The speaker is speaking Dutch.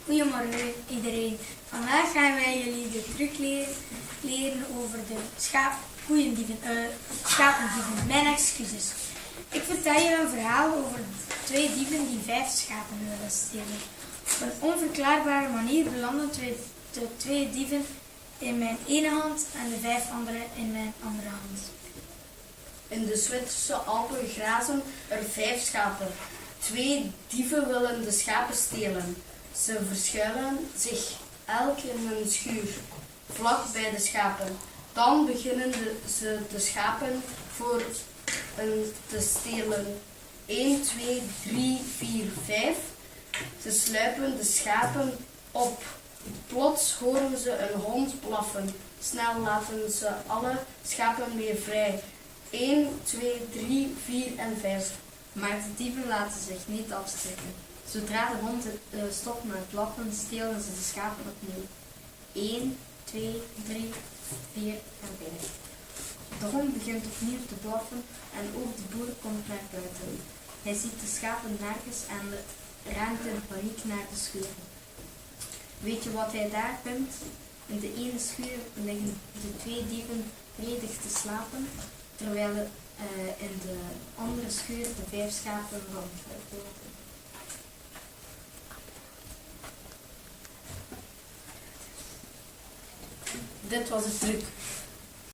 Goedemorgen iedereen. Vandaag gaan wij jullie de truc leren over de schapendieven. Mijn excuses. Ik vertel je een verhaal over twee dieven die 5 schapen willen stelen. Op een onverklaarbare manier belanden de twee dieven in mijn ene hand en de 5 andere in mijn andere hand. In de Zwitserse Alpen grazen er 5 schapen. 2 dieven willen de schapen stelen. Ze verschuilen zich elk in een schuur, vlak bij de schapen. Dan beginnen ze de schapen voor te stelen. 1, 2, 3, 4, 5. Ze sluipen de schapen op. Plots horen ze een hond blaffen. Snel laten ze alle schapen weer vrij. 1, 2, 3, 4 en 5. Maar de dieven laten zich niet afschrikken. Zodra de hond stopt met blaffen, stelen ze de schapen opnieuw. 1, 2, 3, 4 en 5. De hond begint opnieuw te blaffen en ook de boer komt naar buiten. Hij ziet de schapen nergens en rent in paniek naar de schuur. Weet je wat hij daar vindt? In de ene schuur liggen de 2 dieven vredig te slapen, terwijl in de andere schuur de 5 schapen rondlopen. Dit was de truc.